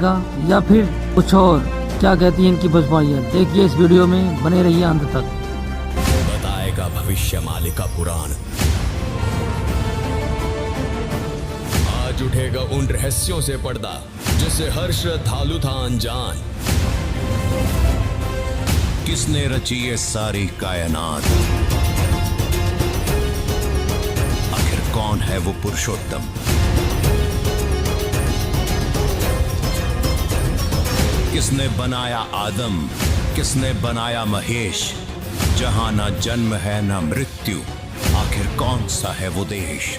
या फिर कुछ और, क्या कहती है इनकी बसपाइयाँ, देखिए इस वीडियो में, बने रहिए अंत तक। बताएगा भविष्य मालिका पुराण। आज उठेगा उन रहस्यों से पर्दा जिससे हर श्रद्धालु था अनजान। किसने रची ये सारी कायनात? आखिर कौन है वो पुरुषोत्तम? किसने बनाया आदम, किसने बनाया महेश? जहां ना जन्म है ना मृत्यु, आखिर कौन सा है वो देश?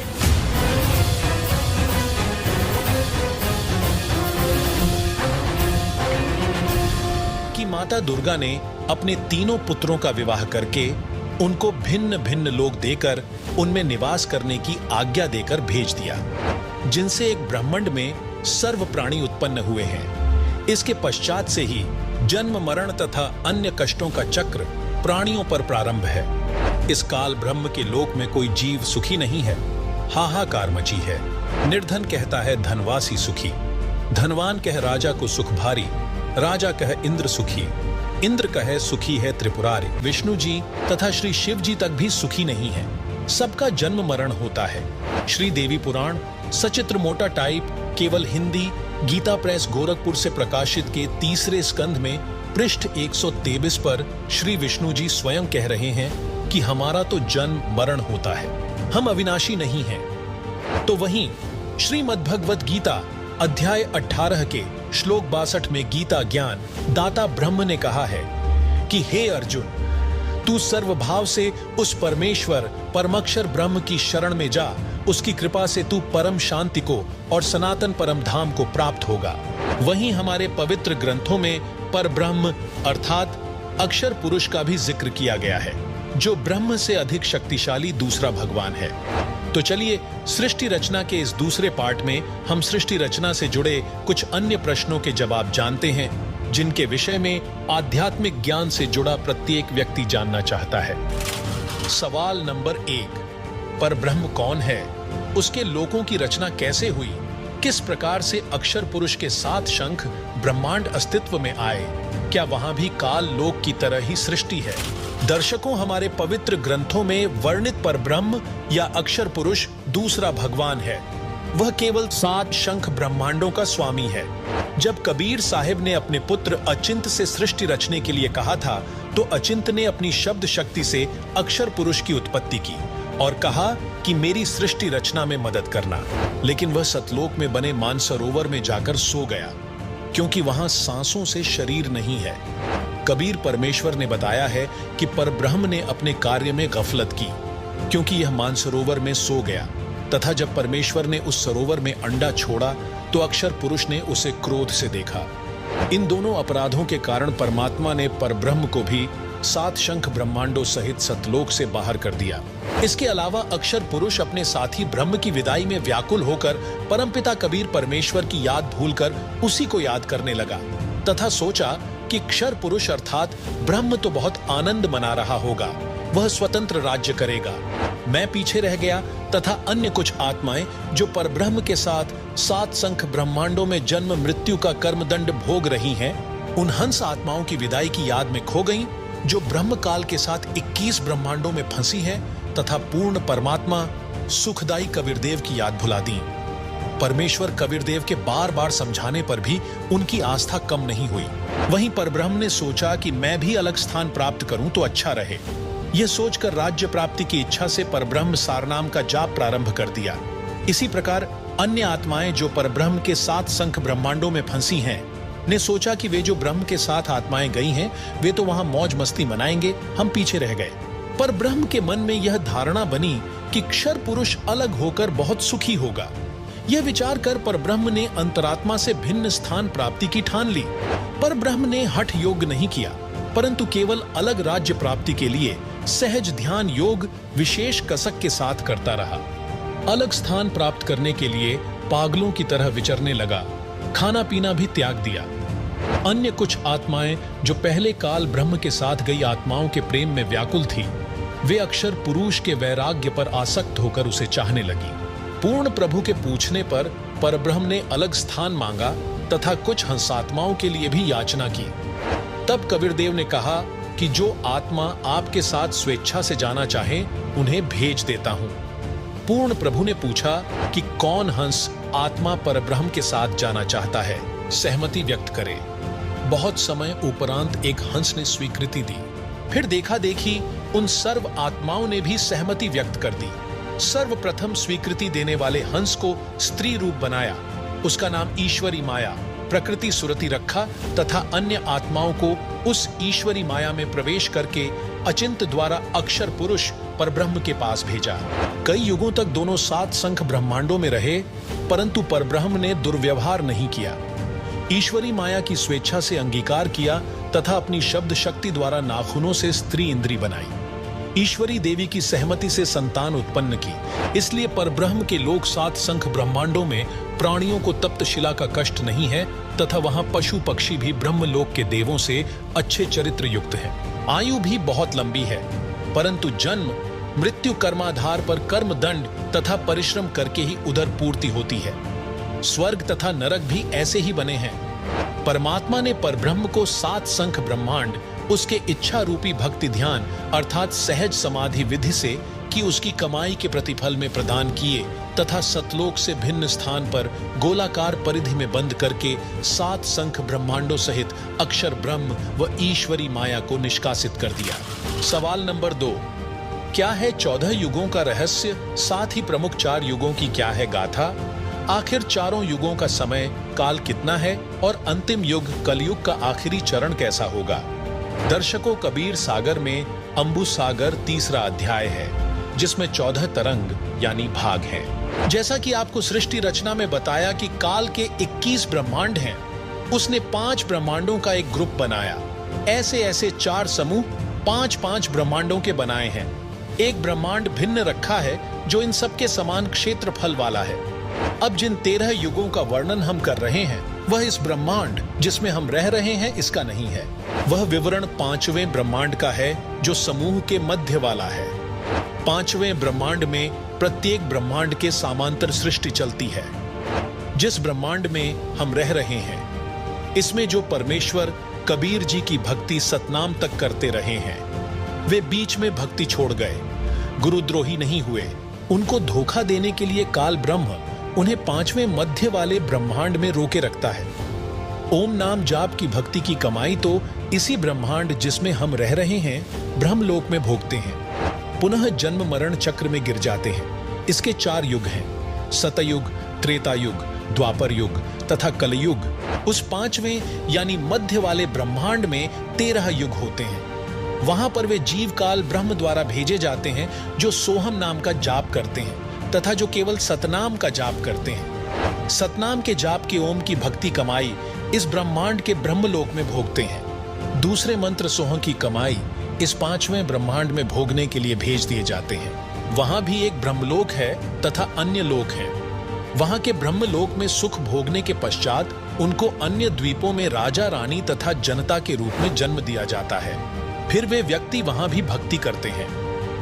कि माता दुर्गा ने अपने तीनों पुत्रों का विवाह करके उनको भिन्न भिन्न लोक देकर उनमें निवास करने की आज्ञा देकर भेज दिया, जिनसे एक ब्रह्मांड में सर्व प्राणी उत्पन्न हुए हैं। इसके पश्चात से ही जन्म मरण तथा अन्य कष्टों का चक्र प्राणियों पर प्रारंभ है। इस काल ब्रह्म के लोक में कोई जीव सुखी नहीं है, हाहाकार मची है। निर्धन कहता है धनवासी सुखी, धनवान कह राजा को सुख भारी, राजा कह इंद्र सुखी, इंद्र कहे सुखी है त्रिपुरारी। विष्णु जी तथा श्री शिव जी तक भी सुखी नहीं है, सबका जन्म मरण होता है। श्री देवी पुराण सचित्र मोटा टाइप केवल हिंदी गीता प्रेस गोरखपुर से प्रकाशित के 3रे स्कंध में पृष्ठ 123 पर श्री विष्णु जी स्वयं कह रहे हैं कि हमारा तो जन्म मरण होता है, हम अविनाशी नहीं हैं। तो वहीं श्रीमद् भगवत गीता अध्याय 18 के श्लोक 62 में गीता ज्ञान दाता ब्रह्म ने कहा है कि हे अर्जुन, तू सर्वभाव से उस परमेश्वर परमक्षर ब्रह्म की शरण में जा, उसकी कृपा से तू परम शांति को और सनातन परम धाम को प्राप्त होगा। वहीं हमारे पवित्र ग्रंथों में पर ब्रह्म अर्थात अक्षर पुरुष का भी जिक्र किया गया है, जो ब्रह्म से अधिक शक्तिशाली दूसरा भगवान है। तो चलिए सृष्टि रचना के इस दूसरे पार्ट में हम सृष्टि रचना से जुड़े कुछ अन्य प्रश्नों के जवाब जानते हैं, जिनके विषय में आध्यात्मिक ज्ञान से जुड़ा प्रत्येक व्यक्ति जानना चाहता है। सवाल नंबर 1, पर ब्रह्म कौन है? उसके लोकों की रचना कैसे हुई? किस प्रकार से अक्षर पुरुष के 7 शंख ब्रह्मांड अस्तित्व में आए? क्या वहां भी काल लोक की तरह ही सृष्टि है? दर्शकों, हमारे पवित्र ग्रंथों में वर्णित पर ब्रह्म या अक्षर पुरुष दूसरा भगवान है। वह केवल 7 शंख ब्रह्मांडों का स्वामी है। जब कबीर साहिब ने अपने पुत्र अचिंत से सृष्टि रचने के लिए कहा था, तो अचिंत ने अपनी शब्द शक्ति से अक्षर पुरुष की उत्पत्ति की और कहा कि मेरी सृष्टि रचना में मदद करना। लेकिन वह सतलोक में बने मानसरोवर में जाकर सो गया, क्योंकि वहां सांसों से शरीर नहीं है। कबीर परमेश्वर ने बताया है कि परब्रह्म ने अपने कार्य में गफलत की, क्योंकि यह मानसरोवर में सो गया, तथा जब परमेश्वर ने उस सरोवर में अंडा छोड़ा तो अक्षर पुरुष ने उसे क्रोध से देखा। इन दोनों अपराधों के कारण परमात्मा ने परब्रह्म को भी 7 शंख ब्रह्मांडों सहित सतलोक से बाहर कर दिया। इसके अलावा अक्षर पुरुष अपने साथी ब्रह्म की विदाई में व्याकुल होकर परमपिता कबीर परमेश्वर की याद भूलकर उसी को याद करने लगा, तथा सोचा कि क्षर पुरुष अर्थात ब्रह्म तो बहुत आनंद मना रहा होगा, वह स्वतंत्र राज्य करेगा। मैं पीछे रह गया तथा अन्य कुछ आत्माएं जो परब्रह्म के साथ 7 शंख ब्रह्मांडों में जन्म मृत्यु का कर्मदंड भोग रही हैं, उन हंस आत्माओं की विदाई की याद में खो गईं, जो ब्रह्म काल के साथ 21 ब्रह्मांडों में फंसी हैं, तथा पूर्ण परमात्मा सुखदायी कबीरदेव की याद भुला दी। परमेश्वर कबीरदेव के बार बार समझाने पर भी उनकी आस्था कम नहीं हुई। वहीं परब्रह्म ने सोचा कि मैं भी अलग स्थान प्राप्त करूं तो अच्छा रहे। यह सोचकर राज्य प्राप्ति की इच्छा से परब्रह्म सारनाम का जाप प्रारंभ कर दिया। इसी प्रकार अन्य आत्माएं जो परब्रह्म के 7 शंख ब्रह्मांडों में फंसी हैं, ने सोचा कि वे जो ब्रह्म के साथ आत्माएं गई हैं, वे तो वहां मौज मस्ती मनाएंगे, हम पीछे रह गए। पर ब्रह्म के मन में यह धारणा बनी कि क्षर पुरुष अलग होकर बहुत सुखी होगा। यह विचार कर परब्रह्म ने अंतरात्मा से भिन्न स्थान प्राप्ति की ठान ली। पर ब्रह्म ने हठ योग नहीं किया, परंतु केवल अलग राज्य प्राप्ति के लिए सहज ध्यान योग विशेष कसक के साथ करता रहा। अलग स्थान प्राप्त करने के लिए पागलों की तरह विचरने लगा, खाना पीना भी त्याग दिया। अन्य कुछ आत्माएं जो पहले काल ब्रह्म के साथ गई आत्माओं के प्रेम में व्याकुल थी, वे अक्षर पुरुष के वैराग्य पर आसक्त होकर उसे चाहने लगी। पूर्ण प्रभु के पूछने पर परब्रह्म ने अलग स्थान मांगा, तथा कुछ हंसात्माओं के लिए भी याचना की। तब कबीरदेव ने कहा कि जो आत्मा आपके साथ स्वेच्छा से जाना चाहे उन्हें भेज देता हूं। पूर्ण प्रभु ने पूछा कि कौन हंस आत्मा परब्रह्म के साथ जाना चाहता है, सहमति व्यक्त करे। बहुत समय उपरांत एक हंस ने स्वीकृति दी। फिर देखा देखी उन सर्व आत्माओं ने भी सहमति व्यक्त कर दी। सर्वप्रथम स्वीकृति देने वाले हंस को स्त्री रूप बनाया, उसका नाम ईश्वरी माया प्रकृति सुरति रखा तथा अन्य आत्माओं को उस ईश्वरी माया में प्रवेश करके अचिंत द्वारा अक्षर पुरुष परब्रह्म के पास भेजा। कई युगों तक दोनों 7 संख ब्रह्मांडों में रहे, परंतु परब्रह्म ने दुर्व्यवहार नहीं किया। ईश्वरी माया की स्वेच्छा से अंगीकार किया तथा अपनी शब्द शक्ति द्वारा नाखूनों से स्त्री इंद्री बनाई। ईश्वरी देवी की सहमति से संतान उत्पन्न की। इसलिए परब्रह्म के लोक 7 संख ब्रह्मांडों में प्राणियों को तप्त शिला का कष्ट नहीं है तथा वहां पशु पक्षी भी ब्रह्मलोक के देवों से अच्छे चरित्र युक्त हैं। आयु भी बहुत लंबी है, परंतु जन्म मृत्यु कर्माधार पर कर्म दंड तथा परिश्रम करके ही उधर पूर्ति होती है। स्वर्ग तथा नरक भी ऐसे ही बने हैं। परमात्मा ने परब्रह्म को 7 संख ब्रह्मांड उसके इच्छा रूपी भक्ति ध्यान अर्थात सहज समाधि विधि से कि उसकी कमाई के प्रतिफल में प्रदान किए तथा सतलोक से भिन्न स्थान पर गोलाकार परिधि में बंद करके 7 संख ब्रह्मांडों सहित अक्षर ब्रह्म व ईश्वरी माया को निष्कासित कर दिया। सवाल नंबर 2, क्या है 14 युगों का रहस्य, साथ ही प्रमुख 4 युगों की क्या है गाथा? आखिर चारों युगों का समय काल कितना है और अंतिम युग कलयुग का आखिरी चरण कैसा होगा? दर्शकों, कबीर सागर में अंबु सागर 3रा अध्याय है, जिसमें 14 तरंग यानी भाग हैं। जैसा कि आपको सृष्टि रचना में बताया कि काल के 21 ब्रह्मांड हैं, उसने 5 ब्रह्मांडों का एक ग्रुप बनाया। ऐसे ऐसे 4 समूह 5-5 ब्रह्मांडों के बनाए हैं। एक ब्रह्मांड भिन्न रखा है जो इन सबके समान क्षेत्रफल वाला है। अब जिन 13 युगों का वर्णन हम कर रहे हैं वह इस ब्रह्मांड जिसमें हम रह रहे हैं इसका नहीं है। वह विवरण 5वें ब्रह्मांड का है जो समूह के मध्य वाला है। 5वें ब्रह्मांड में प्रत्येक ब्रह्मांड के समांतर सृष्टि चलती है। जिस ब्रह्मांड में हम रह रहे हैं इसमें जो परमेश्वर कबीर जी की भक्ति सतनाम तक करते रहे हैं, वे बीच में भक्ति छोड़ गए, गुरुद्रोही नहीं हुए। उनको धोखा देने के लिए काल ब्रह्म उन्हें 5वें मध्य वाले ब्रह्मांड में रोके रखता है। ओम नाम जाप की भक्ति की कमाई तो इसी ब्रह्मांड जिसमें हम रह रहे हैं ब्रह्मलोक में भोगते हैं। पुनः जन्म मरण चक्र में गिर जाते हैं। इसके 4 युग हैं, सतयुग, त्रेता युग, द्वापर युग तथा कलयुग। उस 5वें यानी मध्य वाले ब्रह्मांड में 13 युग होते हैं। वहां पर वे जीव काल ब्रह्म द्वारा भेजे जाते हैं जो सोहम नाम का जाप करते हैं तथा जो केवल सतनाम का जाप करते हैं। सतनाम के जाप के ओम की भक्ति कमाई इस ब्रह्मांड के ब्रह्मलोक में भोगते हैं। दूसरे मंत्र सोह की कमाई इस 5वें ब्रह्मांड में भोगने के लिए भेज दिए जाते हैं। वहां भी एक ब्रह्मलोक है तथा अन्य लोक है। वहां के ब्रह्मलोक में सुख भोगने के पश्चात उनको अन्य द्वीपों में राजा रानी तथा जनता के रूप में जन्म दिया जाता है। फिर वे व्यक्ति वहां भी भक्ति करते हैं।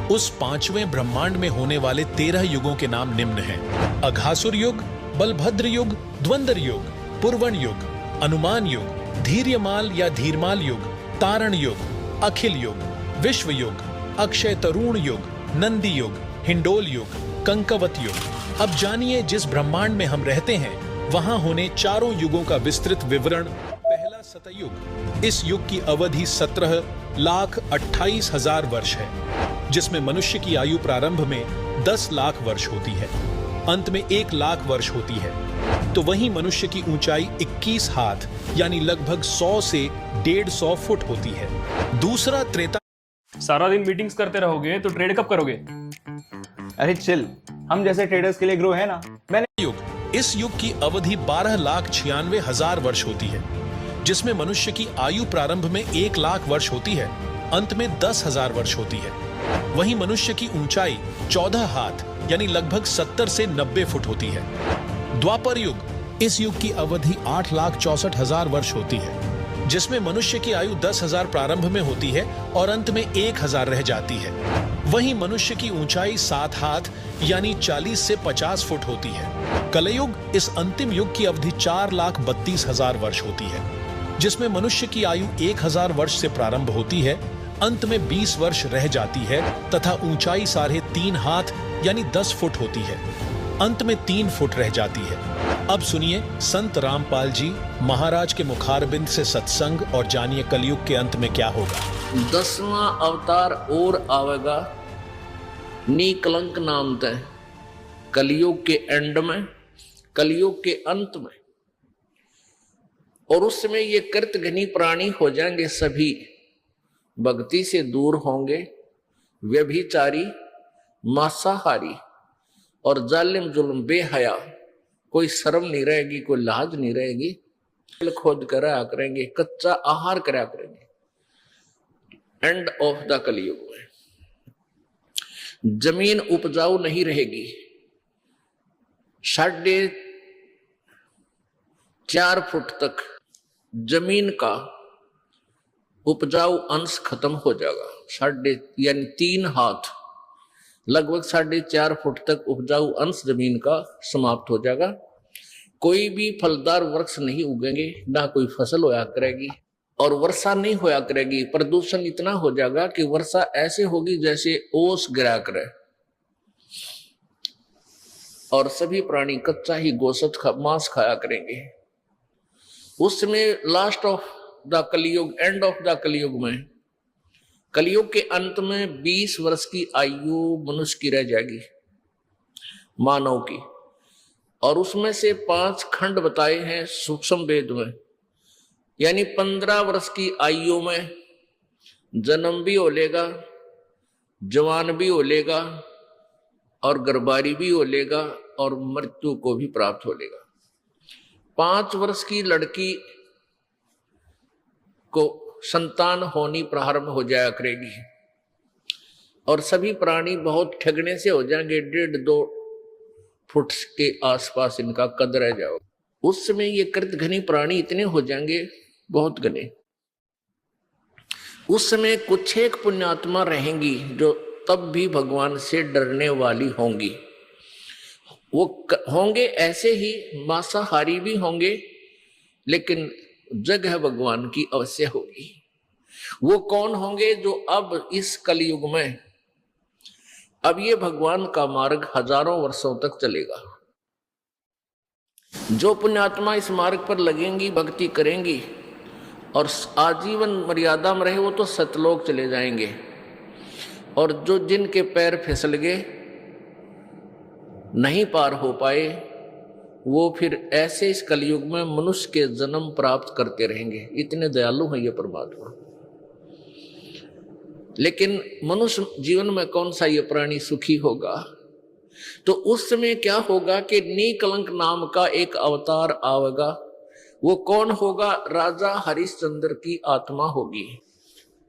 उस 5वें ब्रह्मांड में होने वाले 13 युगों के नाम निम्न हैं: अघासुर युग, बलभद्र युग, द्वंद्व युग, पुरवन युग, अनुमान युग, धीर्यमाल या धीरमाल युग, तारण युग, अखिल युग, विश्व युग, अक्षय तरुण युग, नंदी युग, हिंडोल युग, कंकवत युग। अब जानिए जिस ब्रह्मांड में हम रहते हैं वहां होने चारों युगों का विस्तृत विवरण। पहला सतयुग, इस युग की अवधि 17,28,000 वर्ष है, जिसमें मनुष्य की आयु प्रारंभ में 10 लाख वर्ष होती है, अंत में 1 लाख वर्ष होती है। तो वहीं मनुष्य की ऊंचाई 21 हाथ यानी लगभग 100 से 150 फुट होती है। दूसरा त्रेता। सारा दिन मीटिंग्स करते रहोगे तो ट्रेड कब करोगे? अरे चिल, हम जैसे ट्रेडर्स के लिए ग्रो है ना। मैंने युग, इस युग की अवधि 12,96,000 वर्ष होती है, जिसमें मनुष्य की आयु प्रारंभ में 1 लाख वर्ष होती है, अंत में 10,000 वर्ष होती है। वहीं मनुष्य की ऊंचाई 14 हाथ यानी लगभग 70 से 90 फुट होती है। द्वापर युग, इस युग की अवधि 8,64,000 वर्ष होती है, जिसमें मनुष्य की आयु 10,000 प्रारंभ में होती है और अंत में 1,000 रह जाती है। वहीं मनुष्य की ऊंचाई 7 हाथ यानी 40 से 50 फुट होती है। कलयुग इस अंतिम युग की अवधि 4,32,000 वर्ष होती है, जिसमें मनुष्य की आयु 1,000 वर्ष से प्रारंभ होती है, अंत में 20 वर्ष रह जाती है तथा ऊंचाई 3.5 हाथ यानी 10 फुट होती है, अंत में 3 फुट रह जाती है। अब सुनिए संत रामपाल जी महाराज के मुखारबिंद से सत्संग और जानिए कलयुग के अंत में क्या होगा। 10वां अवतार और आवेगा, निकलंक नाम तय, कलयुग के एंड में, कलयुग के अंत में। और उस समय ये कृतघ्नी प्राणी हो जाएंगे, सभी भक्ति से दूर होंगे, व्यभिचारी, मांसाहारी और जालिम जुल्म बेहया, कोई शर्म नहीं रहेगी, कोई लाज नहीं रहेगी, खोद करा करेंगे, कच्चा आहार करा करेंगे। एंड ऑफ द कलयुग में जमीन उपजाऊ नहीं रहेगी, 4.5 फुट तक जमीन का उपजाऊ अंश खत्म हो जाएगा, यानी 3 हाथ लगभग 4.5 फुट तक उपजाऊ अंश जमीन का समाप्त हो जाएगा। कोई भी फलदार वृक्ष नहीं उगेंगे, ना कोई फसल होया करेगी और वर्षा नहीं होया करेगी। प्रदूषण इतना हो जाएगा कि वर्षा ऐसे होगी जैसे ओस गिरा करे, और सभी प्राणी कच्चा ही गोश्त मांस खाया करेंगे। उस समय लास्ट ऑफ द कलयुग, एंड ऑफ द कलयुग में, कलयुग के अंत में 20 वर्ष की आयु मनुष्य की रह जाएगी, मानव की। और उसमें से 5 खंड बताए हैं सूक्ष्म वेद में, यानी 15 वर्ष की आयु में जन्म भी हो लेगा, जवान भी हो लेगा और गर्भारी भी हो लेगा और मृत्यु को भी प्राप्त हो लेगा। 5 वर्ष की लड़की को संतान होनी प्रारंभ हो जाया करेगी और सभी प्राणी बहुत ठगने से हो जाएंगे, 1.5-2 फुट के आसपास इनका कद रह जाओ। उस समय ये कृतघ्नी प्राणी इतने हो जाएंगे, बहुत घने। उस समय कुछ एक पुण्यात्मा रहेंगी जो तब भी भगवान से डरने वाली होंगी। वो होंगे ऐसे ही, मांसाहारी भी होंगे, लेकिन जगह भगवान की अवश्य होगी। वो कौन होंगे? जो अब इस कलयुग में, अब ये भगवान का मार्ग हजारों वर्षों तक चलेगा। जो पुण्यात्मा इस मार्ग पर लगेंगी, भक्ति करेंगी और आजीवन मर्यादा में रहे, वो तो सतलोक चले जाएंगे। और जो जिनके पैर फिसल गए, नहीं पार हो पाए, वो फिर ऐसे इस कलयुग में मनुष्य के जन्म प्राप्त करते रहेंगे। इतने दयालु हैं ये परमात्मा। लेकिन मनुष्य जीवन में कौन सा ये प्राणी सुखी होगा? तो उस समय क्या होगा कि निकलंक नाम का एक अवतार आवेगा। वो कौन होगा? राजा हरिश्चंद्र की आत्मा होगी।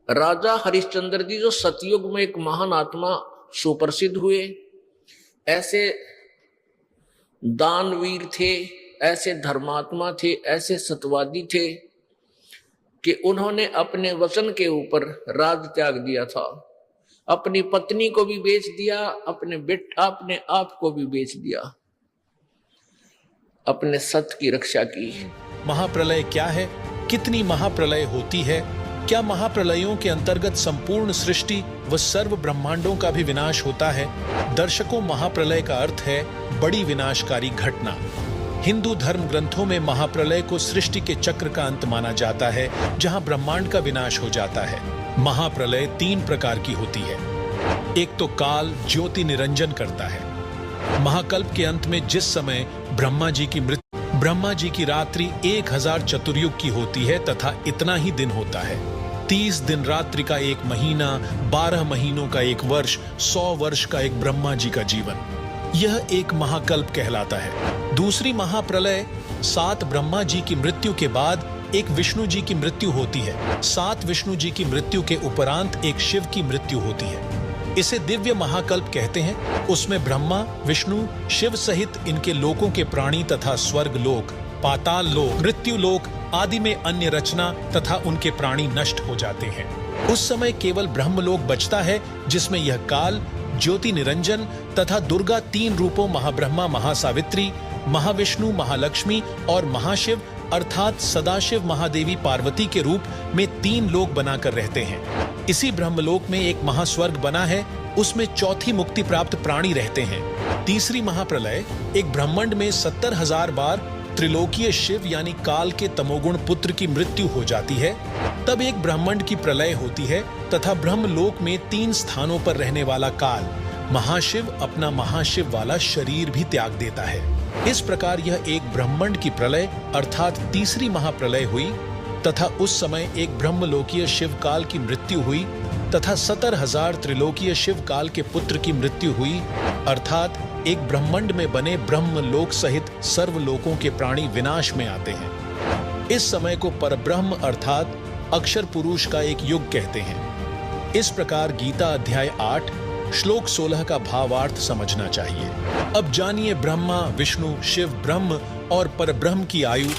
राजा हरिश्चंद्र जी जो सतयुग में एक महान आत्मा सुप्रसिद्ध हुए, ऐसे दानवीर थे, ऐसे धर्मात्मा थे, ऐसे सत्यवादी थे कि उन्होंने अपने वचन के ऊपर राज त्याग दिया था। अपनी पत्नी को भी बेच दिया, अपने आप को भी बेच दिया, अपने सत्य की रक्षा की। महाप्रलय क्या है? कितनी महाप्रलय होती है? क्या महाप्रलयों के अंतर्गत संपूर्ण सृष्टि व सर्व ब्रह्मांडों का भी विनाश होता है? दर्शकों, महाप्रलय का अर्थ है बड़ी विनाशकारी घटना। हिंदू धर्म ग्रंथों में महाप्रलय को सृष्टि के चक्र का अंत माना जाता है, जहां ब्रह्मांड का विनाश हो जाता है। महाप्रलय 3 प्रकार की होती है। एक तो काल ज्योति निरंजन करता है। महाकल्प के अंत में जिस समय ब्रह्मा जी की रात्रि 1000 चतुर्युग की होती है तथा इतना ही दिन होता है। 30 दिन रात्रि का 1 महीना, 12 महीनों का 1 वर्ष, 100 वर्ष का एक ब्रह्मा जी का जीवन, यह एक महाकल्प कहलाता है। दूसरी महाप्रलय 7 ब्रह्मा जी की मृत्यु के बाद एक विष्णु जी की मृत्यु होती है। 7 विष्णु जी की मृत्यु के उपरांत एक शिव की मृत्यु होती है। इसे दिव्य महाकल्प कहते हैं। उसमें ब्रह्मा, विष्णु, शिव सहित इनके लोकों के प्राणी तथा स्वर्ग लोक, पाताल लोक, मृत्यु लोक आदि में अन्य रचना तथा उनके प्राणी नष्ट हो जाते हैं। उस समय केवल ब्रह्मलोक बचता है, जिसमें यह काल, ज्योति निरंजन तथा दुर्गा 3 रूपों महाब्रह्मा, महासावित्री महाविष्णु, महालक्ष्मी और महाशिव अर्थात सदाशिव महादेवी पार्वती के रूप में 3 लोक बनाकर रहते हैं। इसी ब्रह्मलोक में एक महास्वर्ग बना है, उसमें चौथी मुक्ति प्राप्त प्राणी रहते हैं। तीसरी महाप्रलय एक ब्रह्मांड में 70,000 बार त्रिलोकीय शिव यानी काल के तमोगुण पुत्र की मृत्यु हो जाती है। तब एक ब्रह्मांड की प्रलय होती है तथा ब्रह्मलोक में 3 स्थानों पर रहने वाला काल महाशिव अपना महाशिव वाला शरीर भी त्याग देता है। इस प्रकार यह एक ब्रह्मांड की प्रलय अर्थात तीसरी महाप्रलय हुई तथा उस समय एक ब्रह्मलोकीय शिव काल की मृत्यु हुई तथा 70,000 त्रिलोकीय शिव काल के पुत्र की मृत्यु हुई अर्थात एक ब्रह्मांड में बने ब्रह्मलोक सहित सर्वलोकों के प्राणी विनाश में आते हैं। इस समय को परब्रह्म अर्थात अक्षर पुरुष का एक युग कहते हैं। इस प्रकार गीता अध्याय 8 श्लोक 16 का भावार्थ समझना चाहिए। अब जानिए ब्रह्मा, विष्णु, शिव, ब्रह्म और परब्रह्म की आयु।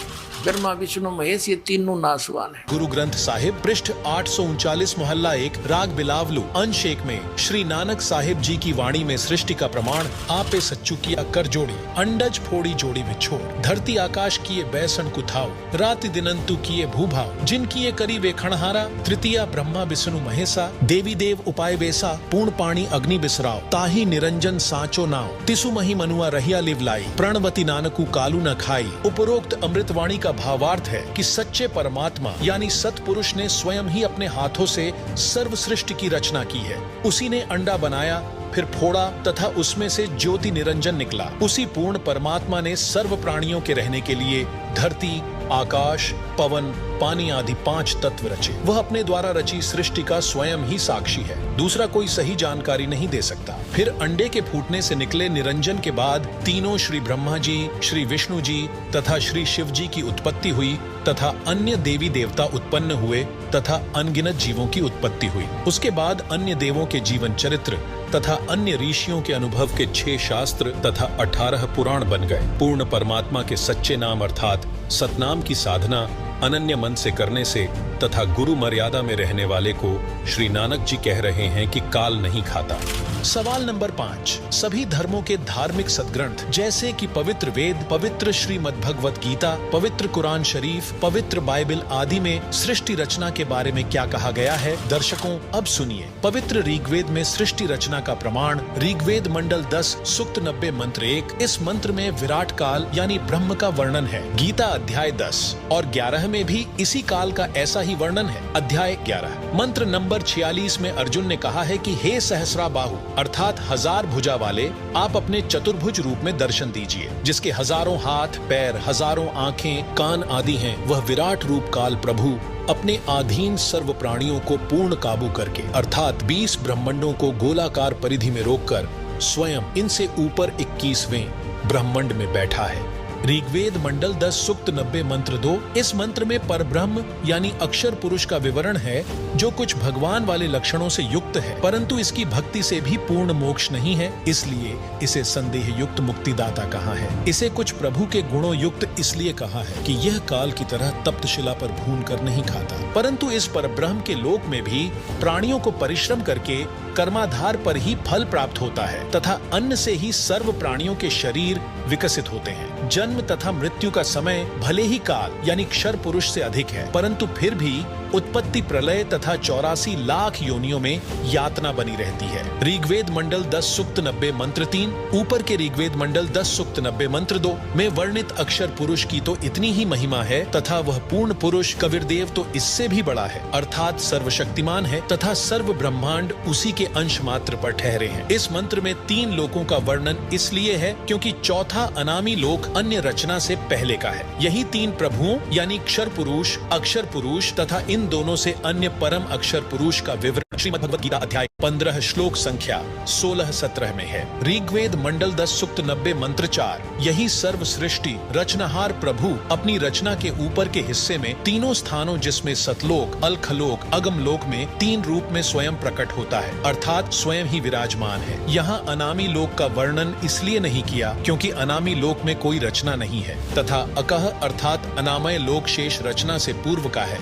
ब्रह्मा, विष्णु, महेश ये तीनों नासवान है। गुरु ग्रंथ साहिब पृष्ठ 839 मोहल्ला 1 राग बिलावलू अंश 1 में श्री नानक साहिब जी की वाणी में सृष्टि का प्रमाण आपे सच्चू किया कर जोड़ी, अंडज फोड़ी जोड़ी में छोड़, धरती आकाश किए बैसन कुथाओ, राति दिनंतु किए भूभाव, जिन किए करी वे खणहारा, तृतीया ब्रह्मा विष्णु महेशा, देवी देव उपाय वेसा, पूर्ण पाणी अग्नि बिसराओ, ताही निरंजन साचो नाव, तिसु मही मनुआ रहिया लिवलाई, प्रणवती नानकू कालू न खाई। उपरोक्त अमृतवाणी का भावार्थ है कि सच्चे परमात्मा यानी सतपुरुष ने स्वयं ही अपने हाथों से सर्व सृष्टि की रचना की है। उसी ने अंडा बनाया, फिर फोड़ा तथा उसमें से ज्योति निरंजन निकला। उसी पूर्ण परमात्मा ने सर्व प्राणियों के रहने के लिए धरती, आकाश, पवन, पानी आदि 5 तत्व रचे। वह अपने द्वारा रची सृष्टि का स्वयं ही साक्षी है, दूसरा कोई सही जानकारी नहीं दे सकता। फिर अंडे के फूटने से निकले निरंजन के बाद तीनों श्री ब्रह्मा जी, श्री विष्णु जी तथा श्री शिव जी की उत्पत्ति हुई तथा अन्य देवी देवता उत्पन्न हुए तथा अनगिनत जीवों की उत्पत्ति हुई। उसके बाद अन्य देवों के जीवन चरित्र तथा अन्य ऋषियों के अनुभव के 6 शास्त्र तथा 18 पुराण बन गए। पूर्ण परमात्मा के सच्चे नाम अर्थात सतनाम की साधना अनन्य मन से करने से तथा गुरु मर्यादा में रहने वाले को श्री नानक जी कह रहे हैं कि काल नहीं खाता। सवाल नंबर 5, सभी धर्मों के धार्मिक सदग्रंथ जैसे कि पवित्र वेद, पवित्र श्रीमद् भगवत गीता, पवित्र कुरान शरीफ, पवित्र बाइबल आदि में सृष्टि रचना के बारे में क्या कहा गया है? दर्शकों अब सुनिए। पवित्र ऋग्वेद में सृष्टि रचना का प्रमाण ऋग्वेद मंडल 10 सूक्त 90 मंत्र 1। इस मंत्र में विराट काल यानी ब्रह्म का वर्णन है। गीता अध्याय 10 और 11 में भी इसी काल का ऐसा ही वर्णन है। अध्याय 11 मंत्र नंबर 46 में अर्जुन ने कहा है कि हे सहस्रा बाहु अर्थात 1000 भुजा वाले, आप अपने चतुर्भुज रूप में दर्शन दीजिए, जिसके हजारों हाथ, पैर, हजारों आंखें, कान आदि हैं। वह विराट रूप काल प्रभु अपने अधीन सर्व प्राणियों को पूर्ण काबू करके अर्थात 20 ब्रह्मांडों को गोलाकार परिधि में रोककर स्वयं इनसे ऊपर 21वें ब्रह्मांड में बैठा है। ऋग्वेद मंडल 10 सूक्त 90 मंत्र 2। इस मंत्र में परब्रह्म यानी अक्षर पुरुष का विवरण है, जो कुछ भगवान वाले लक्षणों से युक्त है, परंतु इसकी भक्ति से भी पूर्ण मोक्ष नहीं है, इसलिए इसे संदेह युक्त मुक्तिदाता कहा है। इसे कुछ प्रभु के गुणों युक्त इसलिए कहा है कि यह काल की तरह तप्त शिला पर भून कर नहीं खाता, परंतु इस परब्रह्म के लोक में भी प्राणियों को परिश्रम करके कर्माधार पर ही फल प्राप्त होता है तथा अन्न से ही सर्व प्राणियों के शरीर विकसित होते हैं। जन्म तथा मृत्यु का समय भले ही काल यानी क्षर पुरुष से अधिक है, परंतु फिर भी उत्पत्ति, प्रलय तथा 84 लाख योनियों में यातना बनी रहती है। ऋग्वेद मंडल 10 सूक्त 90 मंत्र 3, ऊपर के ऋग्वेद मंडल 10 सूक्त 90 मंत्र 2 में वर्णित अक्षर पुरुष की तो इतनी ही महिमा है तथा वह पूर्ण पुरुष कबीरदेव तो इससे भी बड़ा है, अर्थात सर्वशक्तिमान है तथा सर्व ब्रह्मांड उसी के अंश मात्र पर ठहरे हैं। इस मंत्र में 3 लोकों का वर्णन इसलिए है क्योंकि चौथा अनामी लोक अन्य रचना से पहले का है। यही 3 प्रभुओं यानी क्षर पुरुष, अक्षर पुरुष तथा इन दोनों से अन्य परम अक्षर पुरुष का विवरण श्रीमद् भगवत गीता अध्याय 15 श्लोक संख्या 16-17 में है। ऋग्वेद मंडल 10 सूक्त 90 मंत्र 4। यही सर्व सृष्टि रचनहार प्रभु अपनी रचना के ऊपर के हिस्से में तीनों स्थानों जिसमें सतलोक, अलखलोक, अगमलोक में 3 रूप में स्वयं प्रकट होता है, अर्थात स्वयं ही विराजमान है। यहाँ अनामी लोक का वर्णन इसलिए नहीं किया क्योंकि अनामी लोक में कोई रचना नहीं है तथा अकह अर्थात अनामय लोक शेष रचना से पूर्व का है।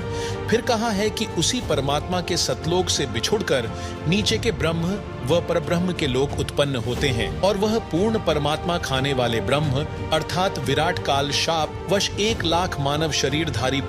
फिर कहा है कि उसी परमात्मा के सतलोक से बिछुड़कर नीचे के ब्रह्म व परब्रह्म के लोक उत्पन्न होते हैं और वह पूर्ण परमात्मा खाने वाले ब्रह्म अर्थात विराट काल शाप वश 1 लाख मानव शरीरधारी